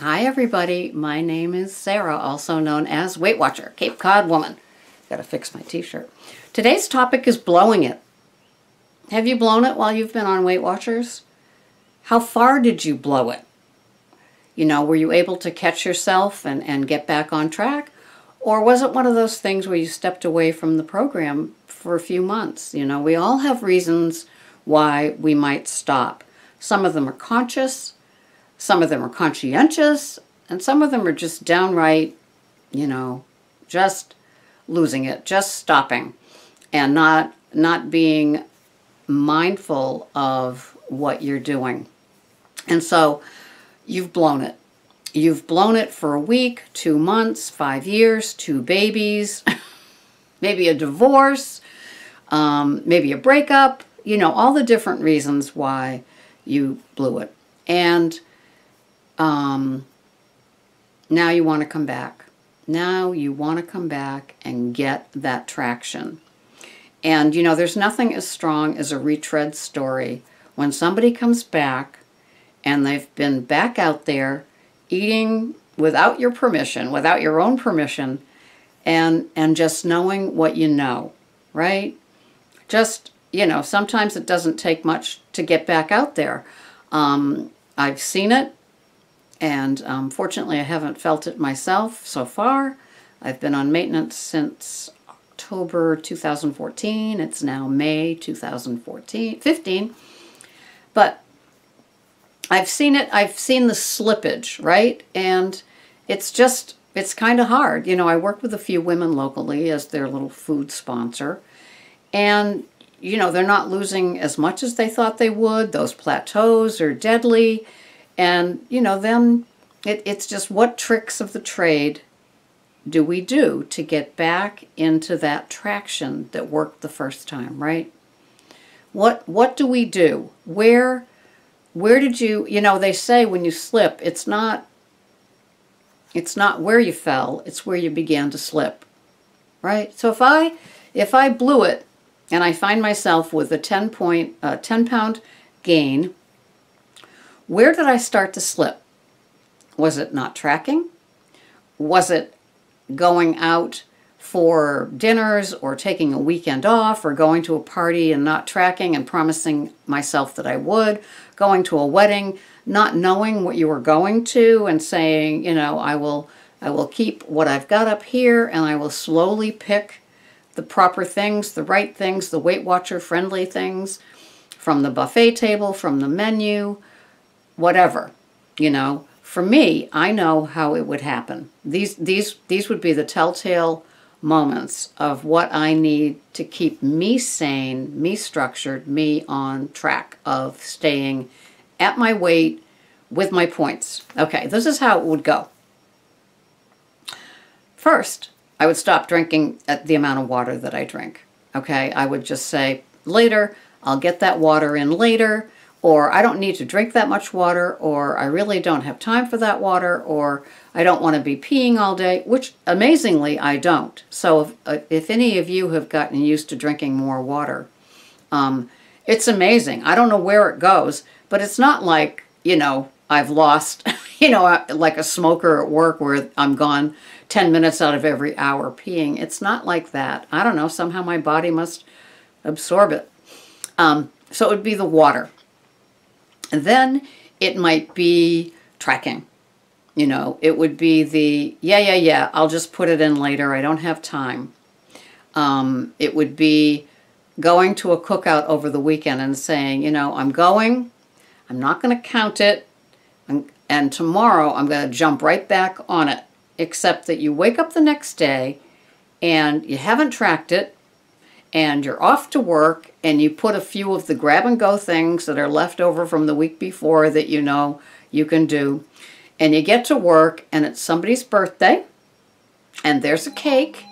Hi everybody, my name is Sarah, also known as Weight Watcher, Cape Cod Woman. Gotta fix my t-shirt. Today's topic is blowing it. Have you blown it while you've been on Weight Watchers? How far did you blow it? You know, were you able to catch yourself and get back on track? Or was it one of those things where you stepped away from the program for a few months? You know, we all have reasons why we might stop. Some of them are conscious, some of them are conscientious, and some of them are just downright, you know, just losing it, just stopping, and not being mindful of what you're doing. And so you've blown it. You've blown it for a week, 2 months, 5 years, 2 babies, maybe a divorce, maybe a breakup, you know, all the different reasons why you blew it. And now you want to come back. Now you want to come back and get that traction. And, you know, there's nothing as strong as a retread story. When somebody comes back and they've been back out there eating without your permission, without your own permission, and just knowing what you know, right? Just, you know, sometimes it doesn't take much to get back out there. I've seen it, and fortunately I haven't felt it myself so far. I've been on maintenance since October 2014. It's now May 2015. But I've seen it. I've seen the slippage, right? And it's kind of hard. You know, I work with a few women locally as their little food sponsor. And, you know, they're not losing as much as they thought they would. Those plateaus are deadly. And, you know, then it's just what tricks of the trade do we do to get back into that traction that worked the first time, right? What do we do? Where did you know, they say when you slip, it's not where you fell, it's where you began to slip, right? So if I blew it and I find myself with a 10-pound gain, where did I start to slip? Was it not tracking? Was it going out for dinners or taking a weekend off or going to a party and not tracking and promising myself that I would, going to a wedding, not knowing what you were going to and saying, you know, I will keep what I've got up here and I will slowly pick the proper things, the right things, the Weight Watcher friendly things from the buffet table, from the menu, whatever, you know. For me, I know how it would happen. These would be the telltale moments of what I need to keep me sane, me structured, me on track of staying at my weight with my points. Okay, this is how it would go. First, I would stop drinking at the amount of water that I drink. Okay, I would just say, later, I'll get that water in later, or I don't need to drink that much water, or I really don't have time for that water, or I don't want to be peeing all day, which amazingly I don't. So if any of you have gotten used to drinking more water, it's amazing. I don't know where it goes, but it's not like, you know, I've lost, you know, like a smoker at work where I'm gone 10 minutes out of every hour peeing. It's not like that. I don't know. Somehow my body must absorb it. So it would be the water. And then it might be tracking. You know, it would be the, yeah, I'll just put it in later. I don't have time. It would be going to a cookout over the weekend and saying, you know, I'm not going to count it, and tomorrow I'm going to jump right back on it, except that you wake up the next day and you haven't tracked it, and you're off to work, and you put a few of the grab-and-go things that are left over from the week before that you know you can do, and you get to work, and it's somebody's birthday, and there's a cake,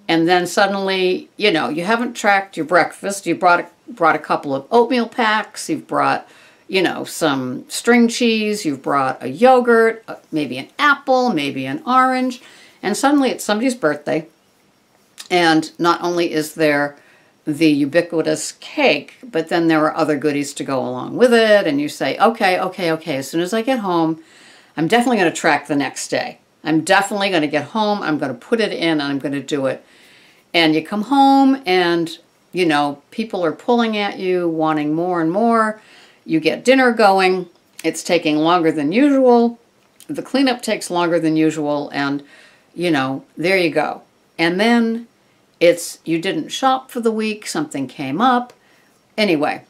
and then suddenly, you know, you haven't tracked your breakfast. You brought a couple of oatmeal packs. You've brought, you know, some string cheese. You've brought a yogurt, maybe an apple, maybe an orange, and suddenly it's somebody's birthday. And not only is there the ubiquitous cake, but then there are other goodies to go along with it. And you say, okay, as soon as I get home, I'm definitely going to track the next day. I'm definitely going to get home. I'm going to put it in and I'm going to do it. And you come home and, you know, people are pulling at you, wanting more and more. You get dinner going. It's taking longer than usual. The cleanup takes longer than usual. And, you know, there you go. And then it's, you didn't shop for the week. Something came up. Anyway,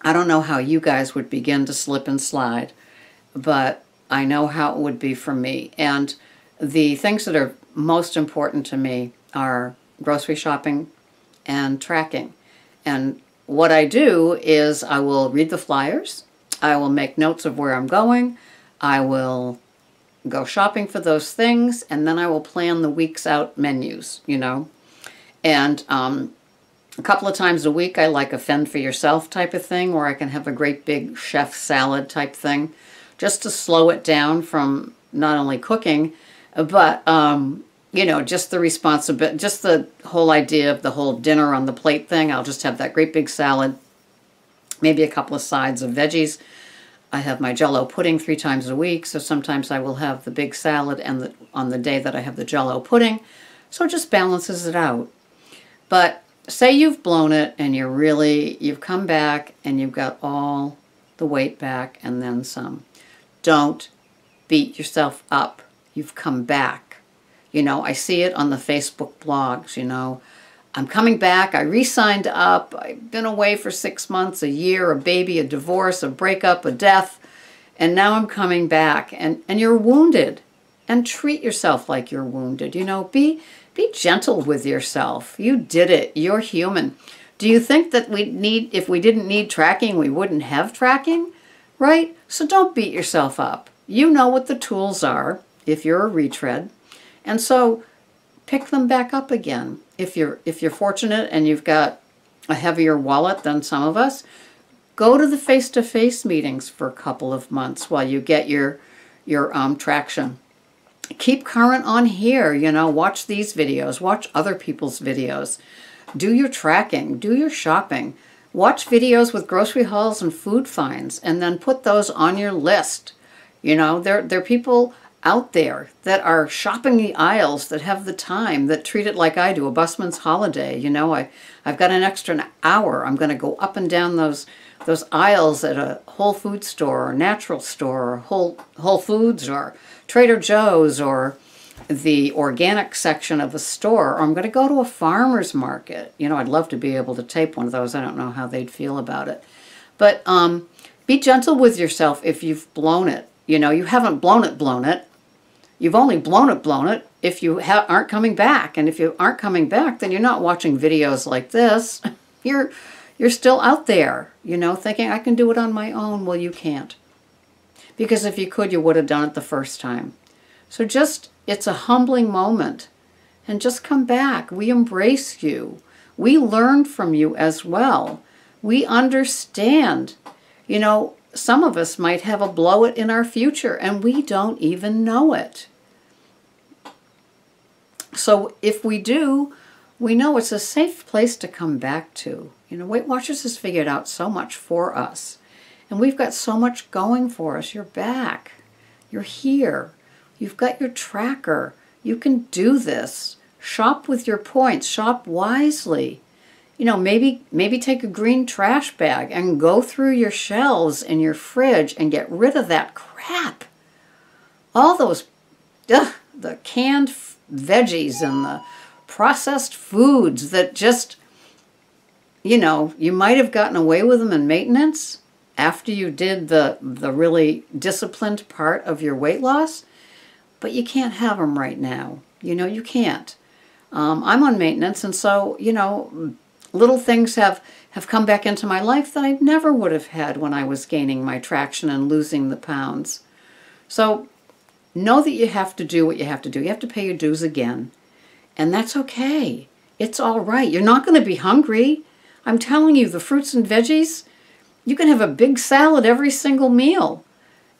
I don't know how you guys would begin to slip and slide, but I know how it would be for me. And the things that are most important to me are grocery shopping and tracking. And what I do is I will read the flyers, I will make notes of where I'm going, I will go shopping for those things, and then I will plan the weeks out menus, you know. And a couple of times a week I like a fend for yourself type of thing where I can have a great big chef salad type thing just to slow it down from not only cooking, but you know, just the responsibility, just the whole idea of the whole dinner on the plate thing. I'll just have that great big salad, maybe a couple of sides of veggies. I have my Jell-O pudding 3 times a week, so sometimes I will have the big salad and on the day that I have the Jell-O pudding. So it just balances it out. But say you've blown it and you've come back and you've got all the weight back and then some. Don't beat yourself up. You've come back. You know, I see it on the Facebook blogs, you know. I'm coming back. I re-signed up. I've been away for 6 months, a year, a baby, a divorce, a breakup, a death. And now I'm coming back. And you're wounded. And treat yourself like you're wounded. You know, be gentle with yourself. You did it. You're human. Do you think that if we didn't need tracking, we wouldn't have tracking? Right? So don't beat yourself up. You know what the tools are if you're a retread. And so pick them back up again. If you're fortunate and you've got a heavier wallet than some of us, go to the face-to-face meetings for a couple of months while you get your traction. Keep current on here, you know, watch these videos, watch other people's videos. Do your tracking, do your shopping. Watch videos with grocery hauls and food finds and then put those on your list. You know, there are people out there that are shopping the aisles, that have the time, that treat it like I do, a busman's holiday. You know, I've got an extra hour. I'm going to go up and down those aisles at a Whole Food store or natural store or Whole Foods or Trader Joe's or the organic section of a store, or I'm going to go to a farmer's market. You know, I'd love to be able to tape one of those. I don't know how they'd feel about it. But be gentle with yourself if you've blown it. You know, you haven't blown it. You've only blown it if you aren't coming back. And if you aren't coming back, then you're not watching videos like this. You're still out there, you know, thinking I can do it on my own. Well, you can't. Because if you could, you would have done it the first time. So it's a humbling moment. And just come back. We embrace you. We learn from you as well. We understand. You know, some of us might have a blow it in our future and we don't even know it. So if we do, we know it's a safe place to come back to. You know, Weight Watchers has figured out so much for us. And we've got so much going for us. You're back. You're here. You've got your tracker. You can do this. Shop with your points. Shop wisely. You know, maybe take a green trash bag and go through your shelves in your fridge and get rid of that crap. All those, the canned veggies and the processed foods that just, you know, you might have gotten away with them in maintenance after you did the really disciplined part of your weight loss, but you can't have them right now. You know, you can't. I'm on maintenance, and so, you know, little things have come back into my life that I never would have had when I was gaining my traction and losing the pounds. So know that you have to do what you have to do. You have to pay your dues again. And that's okay. It's all right. You're not going to be hungry. I'm telling you, the fruits and veggies, you can have a big salad every single meal.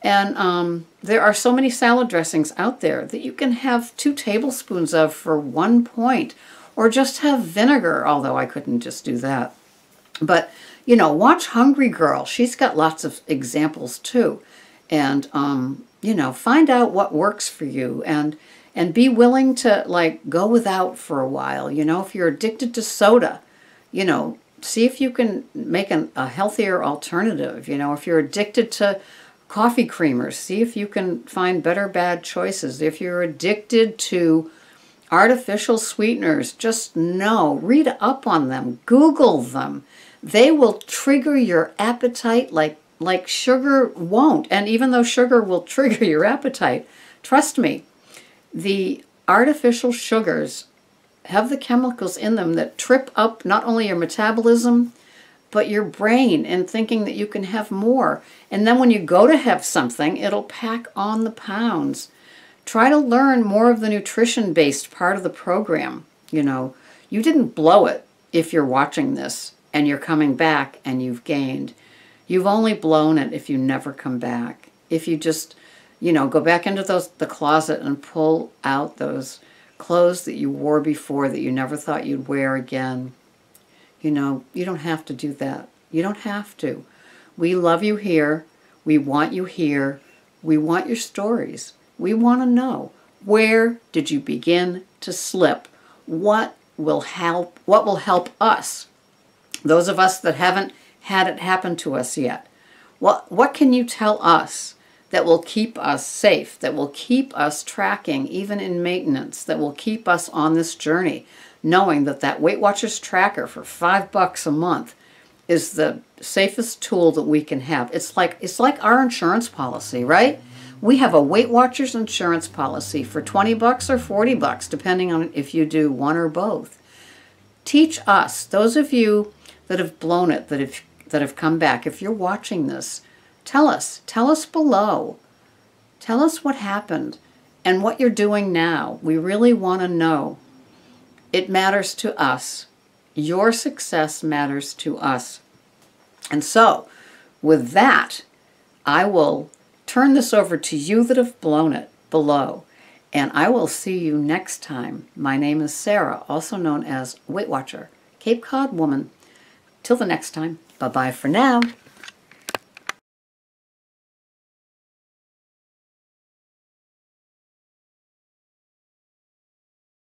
And there are so many salad dressings out there that you can have 2 tablespoons of for 1 point. Or just have vinegar, although I couldn't just do that. But, you know, watch Hungry Girl. She's got lots of examples too. And find out what works for you, and be willing to like go without for a while. If you're addicted to soda, see if you can make a healthier alternative. If you're addicted to coffee creamers, see if you can find better bad choices. If you're addicted to artificial sweeteners, just read up on them, Google them. They will trigger your appetite like sugar won't. And even though sugar will trigger your appetite, trust me, the artificial sugars have the chemicals in them that trip up not only your metabolism, but your brain in thinking that you can have more. And then when you go to have something, it'll pack on the pounds. Try to learn more of the nutrition-based part of the program. You didn't blow it if you're watching this and you're coming back and you've gained. You've only blown it if you never come back. If you just, go back into the closet and pull out those clothes that you wore before that you never thought you'd wear again. You don't have to do that. You don't have to. We love you here. We want you here. We want your stories. We want to know, where did you begin to slip? What will help us? Those of us that haven't had it happen to us yet. What can you tell us that will keep us safe, that will keep us tracking even in maintenance, that will keep us on this journey, knowing that Weight Watchers tracker for $5 a month is the safest tool that we can have. It's like our insurance policy, right? We have a Weight Watchers insurance policy for $20 or $40, depending on if you do one or both. Teach us, those of you that have blown it, that have come back, if you're watching this, tell us below. Tell us what happened and what you're doing now. We really want to know. It matters to us. Your success matters to us. And so, with that, I will turn this over to you that have blown it below. And I will see you next time. My name is Sarah, also known as Weight Watcher, Cape Cod Woman. Till the next time, bye-bye for now.